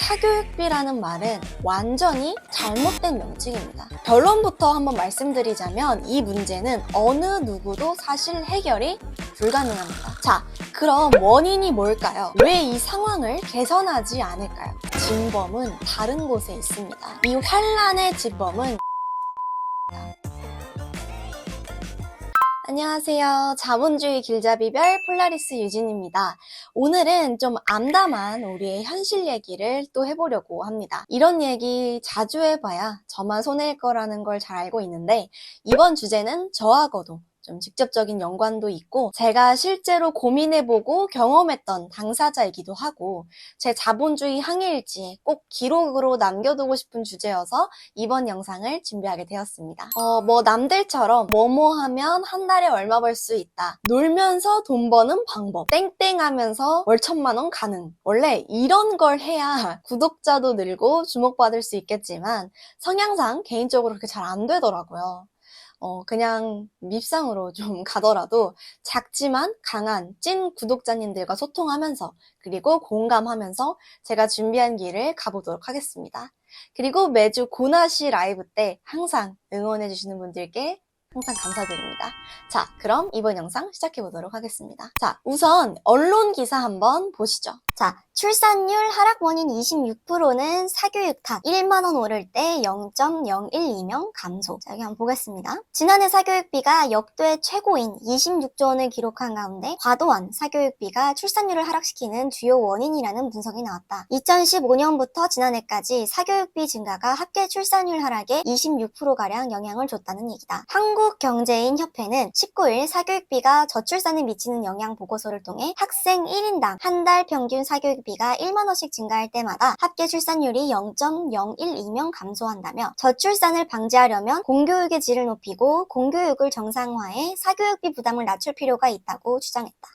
사교육비라는 말은 완전히 잘못된 명칭입니다. 결론부터 한번 말씀드리자면 이 문제는 어느 누구도 사실 해결이 불가능합니다. 자, 그럼 원인이 뭘까요? 왜 이 상황을 개선하지 않을까요? 진범은 다른 곳에 있습니다. 이 환란의 진범은 안녕하세요. 자본주의 길잡이별 폴라리스 유진입니다. 오늘은 좀 암담한 우리의 현실 얘기를 또 해보려고 합니다. 이런 얘기 자주 해봐야 저만 손해일 거라는 걸 잘 알고 있는데 이번 주제는 저하고도 좀 직접적인 연관도 있고 제가 실제로 고민해보고 경험했던 당사자이기도 하고 제 자본주의 항해일지에 꼭 기록으로 남겨두고 싶은 주제여서 이번 영상을 준비하게 되었습니다. 남들처럼 뭐뭐 하면 한 달에 얼마 벌 수 있다, 놀면서 돈 버는 방법, 땡땡 하면서 월 1,000만 원 가능, 원래 이런 걸 해야 구독자도 늘고 주목받을 수 있겠지만 성향상 개인적으로 그렇게 잘 안 되더라고요. 그냥 밉상으로 좀 가더라도 작지만 강한 찐 구독자님들과 소통하면서 그리고 공감하면서 제가 준비한 길을 가보도록 하겠습니다. 그리고 매주 고나시 라이브 때 항상 응원해주시는 분들께 항상 감사드립니다. 자, 그럼 이번 영상 시작해보도록 하겠습니다. 자, 우선 언론 기사 한번 보시죠. 자, 출산율 하락 원인 26%는 사교육 탓, 1만원 오를 때 0.012명 감소. 자, 여기 한번 보겠습니다. 지난해 사교육비가 역대 최고인 26조 원을 기록한 가운데 과도한 사교육비가 출산율을 하락시키는 주요 원인이라는 분석이 나왔다. 2015년부터 지난해까지 사교육비 증가가 학계 출산율 하락에 26%가량 영향을 줬다는 얘기다. 한국경제인협회는 19일 사교육비가 저출산에 미치는 영향 보고서를 통해 학생 1인당 한 달 평균 사교육비가 1만원씩 증가할 때마다 합계 출산율이 0.012명 감소한다며 저출산을 방지하려면 공교육의 질을 높이고 공교육을 정상화해 사교육비 부담을 낮출 필요가 있다고 주장했다.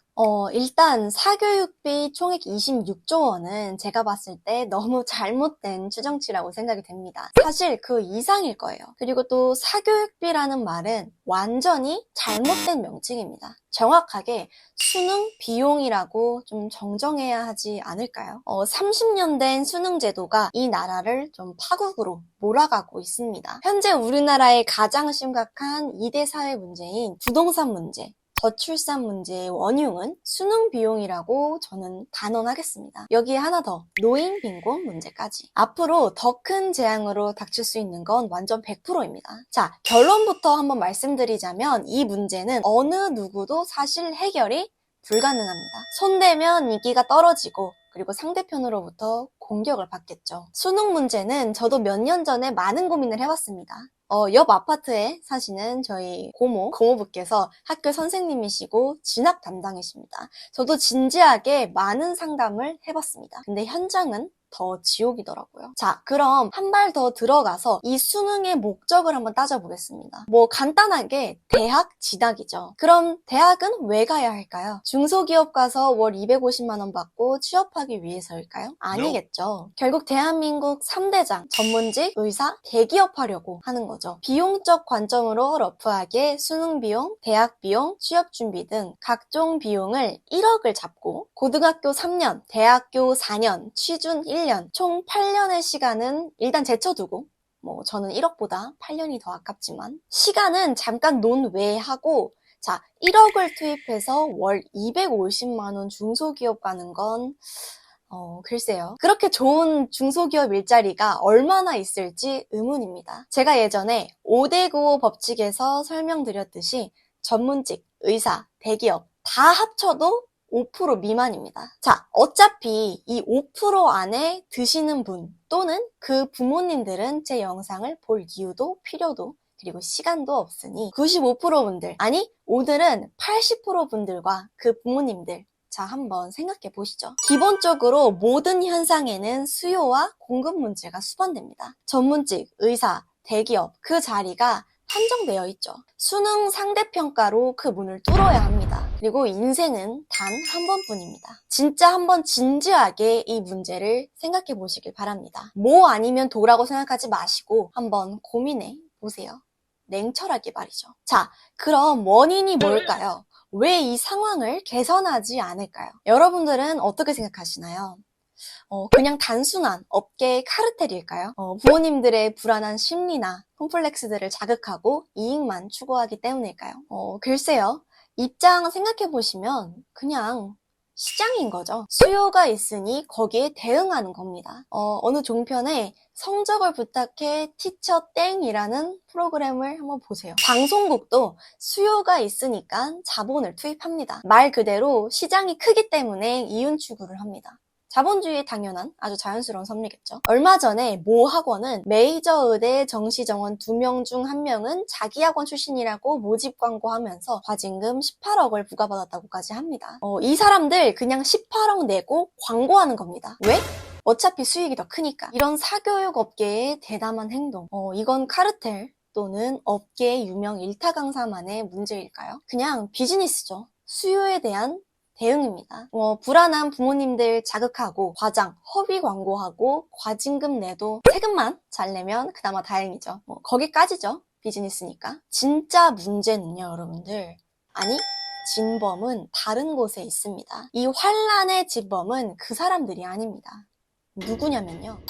일단 사교육비 총액 26조 원은 제가 봤을 때 너무 잘못된 추정치라고 생각이 됩니다. 사실 그 이상일 거예요. 그리고 또 사교육비라는 말은 완전히 잘못된 명칭입니다. 정확하게 수능 비용이라고 좀 정정해야 하지 않을까요? 30년 된 수능 제도가 이 나라를 좀 파국으로 몰아가고 있습니다. 현재 우리나라의 가장 심각한 2대 사회 문제인 부동산 문제, 저출산 문제의 원흉은 수능 비용이라고 저는 단언하겠습니다. 여기에 하나 더, 노인 빈곤 문제까지. 앞으로 더 큰 재앙으로 닥칠 수 있는 건 완전 100%입니다. 자, 결론부터 한번 말씀드리자면 이 문제는 어느 누구도 사실 해결이 불가능합니다. 손대면 인기가 떨어지고 그리고 상대편으로부터 공격을 받겠죠. 수능 문제는 저도 몇 년 전에 많은 고민을 해봤습니다. 옆 아파트에 사시는 저희 고모부께서 학교 선생님이시고 진학 담당이십니다. 저도 진지하게 많은 상담을 해봤습니다. 근데 현장은 더 지옥이더라고요. 자, 그럼 한 발 더 들어가서 이 수능의 목적을 한번 따져보겠습니다. 간단하게 대학 진학이죠. 그럼 대학은 왜 가야 할까요? 중소기업 가서 월 250만 원 받고 취업하기 위해서일까요? 아니겠죠. 결국 대한민국 3대장, 전문직, 의사, 대기업 하려고 하는 거죠. 비용적 관점으로 러프하게 수능 비용, 대학 비용, 취업 준비 등 각종 비용을 1억을 잡고 고등학교 3년, 대학교 4년, 취준 1년, 총 8년의 시간은 일단 제쳐두고 저는 1억보다 8년이 더 아깝지만 시간은 잠깐 논외하고 자, 1억을 투입해서 월 250만 원 중소기업 가는 건 글쎄요. 그렇게 좋은 중소기업 일자리가 얼마나 있을지 의문입니다. 제가 예전에 5대95 법칙에서 설명드렸듯이 전문직, 의사, 대기업 다 합쳐도 5% 미만입니다. 자, 어차피 이 5% 안에 드시는 분 또는 그 부모님들은 제 영상을 볼 이유도 필요도 그리고 시간도 없으니 95% 분들, 아니 오늘은 80% 분들과 그 부모님들 자, 한번 생각해 보시죠. 기본적으로 모든 현상에는 수요와 공급 문제가 수반됩니다. 전문직, 의사, 대기업 그 자리가 한정되어 있죠. 수능 상대평가로 그 문을 뚫어야 합니다. 그리고 인생은 단 한 번뿐입니다. 진짜 한번 진지하게 이 문제를 생각해 보시길 바랍니다. 뭐 아니면 도라고 생각하지 마시고 한번 고민해 보세요. 냉철하게 말이죠. 자, 그럼 원인이 뭘까요? 왜 이 상황을 개선하지 않을까요? 여러분들은 어떻게 생각하시나요? 그냥 단순한 업계의 카르텔일까요? 부모님들의 불안한 심리나 콤플렉스들을 자극하고 이익만 추구하기 때문일까요? 글쎄요. 입장 생각해보시면 그냥 시장인 거죠. 수요가 있으니 거기에 대응하는 겁니다. 어느 종편에 성적을 부탁해 티처 땡이라는 프로그램을 한번 보세요. 방송국도 수요가 있으니까 자본을 투입합니다. 말 그대로 시장이 크기 때문에 이윤 추구를 합니다. 자본주의의 당연한 아주 자연스러운 섭리겠죠. 얼마 전에 모 학원은 메이저 의대 정시 정원 2명 중 1명은 자기 학원 출신이라고 모집 광고하면서 과징금 18억을 부과받았다고까지 합니다. 이 사람들 그냥 18억 내고 광고하는 겁니다. 왜? 어차피 수익이 더 크니까. 이런 사교육 업계의 대담한 행동. 이건 카르텔 또는 업계의 유명 일타 강사만의 문제일까요? 그냥 비즈니스죠. 수요에 대한 대응입니다. 불안한 부모님들 자극하고 과장, 허위 광고하고 과징금 내도 세금만 잘 내면 그나마 다행이죠. 거기까지죠. 비즈니스니까. 진짜 문제는요, 여러분들. 아니, 진범은 다른 곳에 있습니다. 이 환란의 진범은 그 사람들이 아닙니다. 누구냐면요.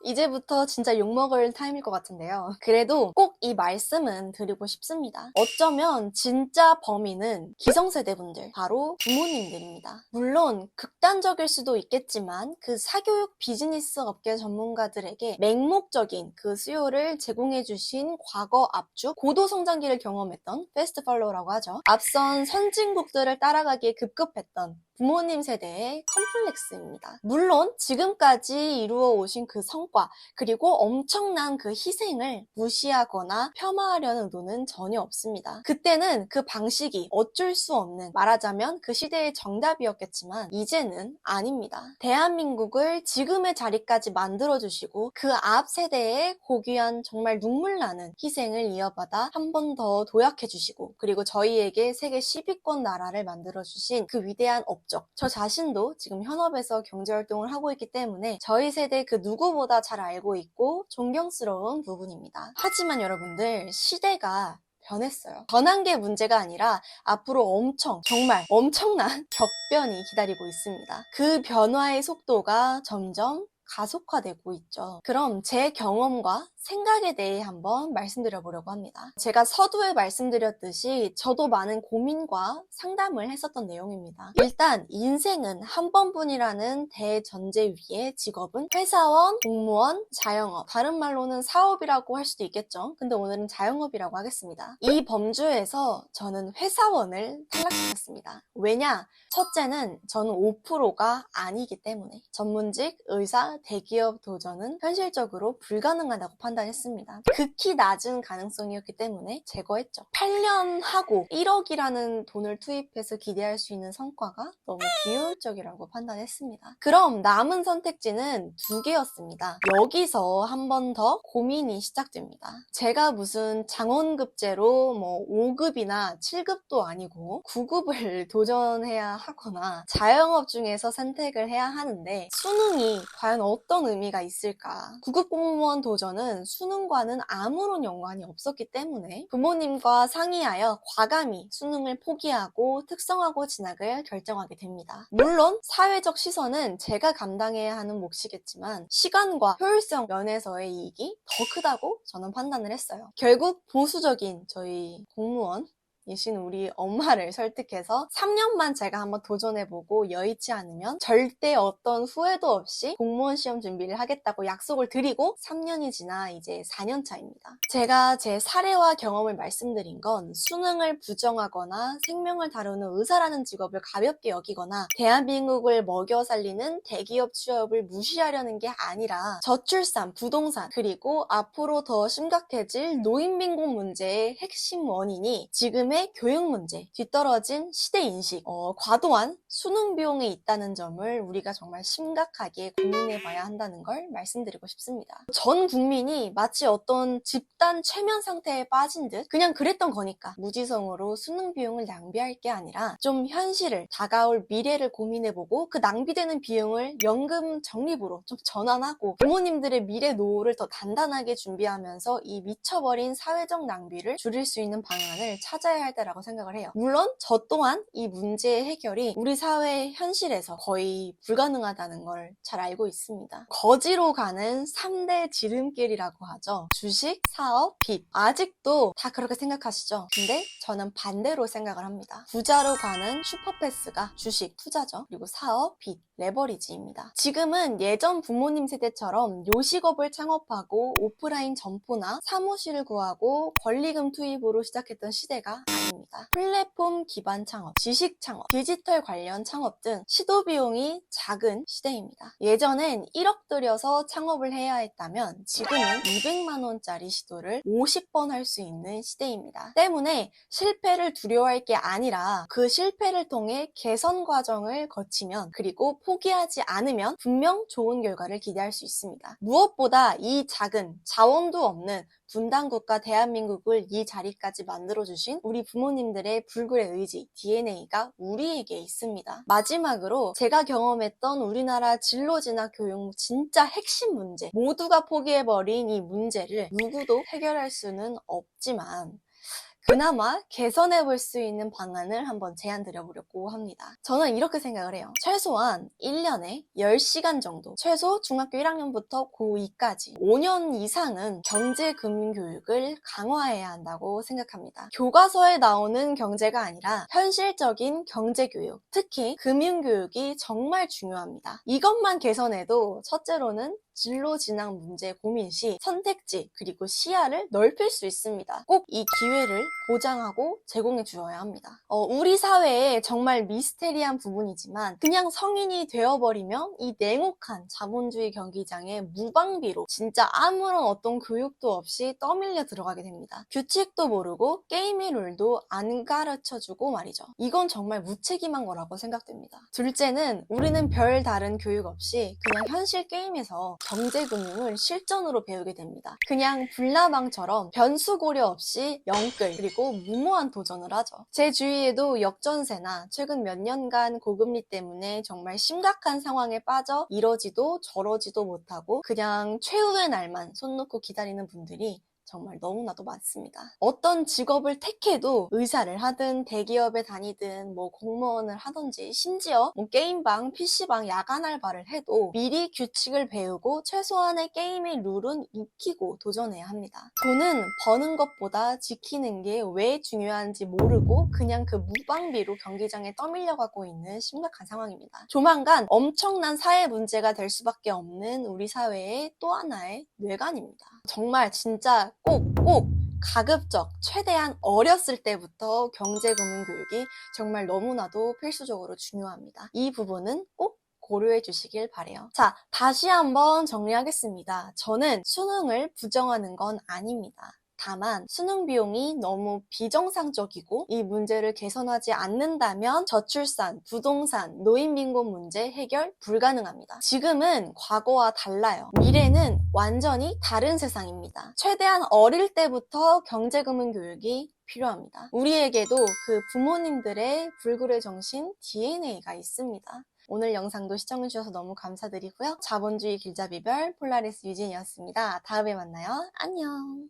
이제부터 진짜 욕먹을 타임일 것 같은데요. 그래도 꼭 이 말씀은 드리고 싶습니다. 어쩌면 진짜 범인은 기성세대분들, 바로 부모님들입니다. 물론 극단적일 수도 있겠지만 그 사교육 비즈니스 업계 전문가들에게 맹목적인 그 수요를 제공해주신 과거 압축, 고도 성장기를 경험했던 패스트 팔로우라고 하죠. 앞선 선진국들을 따라가기에 급급했던 부모님 세대의 컴플렉스입니다. 물론 지금까지 이루어 오신 그 성과 그리고 엄청난 그 희생을 무시하거나 폄하하려는 의도는 전혀 없습니다. 그때는 그 방식이 어쩔 수 없는, 말하자면 그 시대의 정답이었겠지만 이제는 아닙니다. 대한민국을 지금의 자리까지 만들어주시고 그 앞 세대의 고귀한 정말 눈물나는 희생을 이어받아 한 번 더 도약해주시고 그리고 저희에게 세계 10위권 나라를 만들어주신 그 위대한 업적, 저 자신도 지금 현업에서 경제활동을 하고 있기 때문에 저희 세대 그 누구보다 잘 알고 있고 존경스러운 부분입니다. 하지만 여러분들, 시대가 변했어요. 변한 게 문제가 아니라 앞으로 정말 엄청난 격변이 기다리고 있습니다. 그 변화의 속도가 점점 가속화되고 있죠. 그럼 제 경험과 생각에 대해 한번 말씀드려 보려고 합니다. 제가 서두에 말씀드렸듯이 저도 많은 고민과 상담을 했었던 내용입니다. 일단 인생은 한 번뿐이라는 대전제 위에 직업은 회사원, 공무원, 자영업, 다른 말로는 사업이라고 할 수도 있겠죠. 근데 오늘은 자영업이라고 하겠습니다. 이 범주에서 저는 회사원을 탈락시켰습니다. 왜냐? 첫째는 저는 5%가 아니기 때문에. 전문직, 의사, 대기업 도전은 현실적으로 불가능하다고 판단했습니다. 극히 낮은 가능성이었기 때문에 제거했죠. 8년 하고 1억이라는 돈을 투입해서 기대할 수 있는 성과가 너무 비효율적이라고 판단했습니다. 그럼 남은 선택지는 2개였습니다. 여기서 한 번 더 고민이 시작됩니다. 제가 무슨 장원급제로 5급이나 7급도 아니고 9급을 도전해야 하거나 자영업 중에서 선택을 해야 하는데 수능이 과연 어떤 의미가 있을까? 9급 공무원 도전은 수능과는 아무런 연관이 없었기 때문에 부모님과 상의하여 과감히 수능을 포기하고 특성화고 진학을 결정하게 됩니다. 물론 사회적 시선은 제가 감당해야 하는 몫이겠지만 시간과 효율성 면에서의 이익이 더 크다고 저는 판단을 했어요. 결국 보수적인 저희 공무원 이신 우리 엄마를 설득해서 3년만 제가 한번 도전해보고 여의치 않으면 절대 어떤 후회도 없이 공무원 시험 준비를 하겠다고 약속을 드리고 3년이 지나 이제 4년 차입니다. 제가 제 사례와 경험을 말씀드린 건 수능을 부정하거나 생명을 다루는 의사라는 직업을 가볍게 여기거나 대한민국을 먹여 살리는 대기업 취업을 무시하려는 게 아니라 저출산, 부동산, 그리고 앞으로 더 심각해질 노인빈곤 문제의 핵심 원인이 지금의 교육 문제, 뒤떨어진 시대 인식, 과도한 수능 비용이 있다는 점을 우리가 정말 심각하게 고민해봐야 한다는 걸 말씀드리고 싶습니다. 전 국민이 마치 어떤 집단 최면 상태에 빠진 듯 그냥 그랬던 거니까 무지성으로 수능 비용을 낭비할 게 아니라 좀 현실을, 다가올 미래를 고민해보고 그 낭비되는 비용을 연금 적립으로 좀 전환하고 부모님들의 미래 노후를 더 단단하게 준비하면서 이 미쳐버린 사회적 낭비를 줄일 수 있는 방안을 찾아야 할 해결해야 할 때라고 생각을 해요. 물론 저 또한 이 문제의 해결이 우리 사회 현실에서 거의 불가능하다는 걸 잘 알고 있습니다. 거지로 가는 3대 지름길이라고 하죠. 주식, 사업, 빚. 아직도 다 그렇게 생각하시죠? 근데 저는 반대로 생각을 합니다. 부자로 가는 슈퍼패스가 주식, 투자죠. 그리고 사업, 빚, 레버리지입니다. 지금은 예전 부모님 세대처럼 요식업을 창업하고 오프라인 점포나 사무실을 구하고 권리금 투입으로 시작했던 시대가 아닙니다. 플랫폼 기반 창업, 지식 창업, 디지털 관련 창업 등 시도 비용이 작은 시대입니다. 예전엔 1억 들여서 창업을 해야 했다면 지금은 200만 원짜리 시도를 50번 할 수 있는 시대입니다. 때문에 실패를 두려워할 게 아니라 그 실패를 통해 개선 과정을 거치면 그리고 포기하지 않으면 분명 좋은 결과를 기대할 수 있습니다. 무엇보다 이 작은 자원도 없는 분단국가 대한민국을 이 자리까지 만들어주신 우리 부모님들의 불굴의 의지, DNA가 우리에게 있습니다. 마지막으로 제가 경험했던 우리나라 진로진학 교육 진짜 핵심 문제, 모두가 포기해버린 이 문제를 누구도 해결할 수는 없지만 그나마 개선해볼 수 있는 방안을 한번 제안드려보려고 합니다. 저는 이렇게 생각을 해요. 최소한 1년에 10시간 정도, 최소 중학교 1학년부터 고2까지 5년 이상은 경제금융교육을 강화해야 한다고 생각합니다. 교과서에 나오는 경제가 아니라 현실적인 경제교육, 특히 금융교육이 정말 중요합니다. 이것만 개선해도 첫째로는 진로 진학 문제 고민 시 선택지 그리고 시야를 넓힐 수 있습니다. 꼭 이 기회를 보장하고 제공해 주어야 합니다. 우리 사회에 정말 미스테리한 부분이지만 그냥 성인이 되어버리면 이 냉혹한 자본주의 경기장에 무방비로 진짜 아무런 어떤 교육도 없이 떠밀려 들어가게 됩니다. 규칙도 모르고 게임의 룰도 안 가르쳐주고 말이죠. 이건 정말 무책임한 거라고 생각됩니다. 둘째는 우리는 별 다른 교육 없이 그냥 현실 게임에서 경제금융을 실전으로 배우게 됩니다. 그냥 불나방처럼 변수 고려 없이 영끌 그리고 무모한 도전을 하죠. 제 주위에도 역전세나 최근 몇 년간 고금리 때문에 정말 심각한 상황에 빠져 이러지도 저러지도 못하고 그냥 최후의 날만 손 놓고 기다리는 분들이 정말 너무나도 많습니다. 어떤 직업을 택해도 의사를 하든 대기업에 다니든 뭐 공무원을 하든지 심지어 뭐 게임방, PC방 야간 알바를 해도 미리 규칙을 배우고 최소한의 게임의 룰은 익히고 도전해야 합니다. 돈은 버는 것보다 지키는 게 왜 중요한지 모르고 그냥 그 무방비로 경기장에 떠밀려가고 있는 심각한 상황입니다. 조만간 엄청난 사회 문제가 될 수밖에 없는 우리 사회의 또 하나의 뇌관입니다. 정말 진짜 꼭 가급적 최대한 어렸을 때부터 경제금융교육이 정말 너무나도 필수적으로 중요합니다. 이 부분은 꼭 고려해 주시길 바래요. 자, 다시 한번 정리하겠습니다. 저는 수능을 부정하는 건 아닙니다. 다만 수능 비용이 너무 비정상적이고 이 문제를 개선하지 않는다면 저출산, 부동산, 노인빈곤 문제 해결 불가능합니다. 지금은 과거와 달라요. 미래는 완전히 다른 세상입니다. 최대한 어릴 때부터 경제금융교육이 필요합니다. 우리에게도 그 부모님들의 불굴의 정신 DNA가 있습니다. 오늘 영상도 시청해주셔서 너무 감사드리고요. 자본주의 길잡이별 폴라리스 유진이었습니다. 다음에 만나요. 안녕.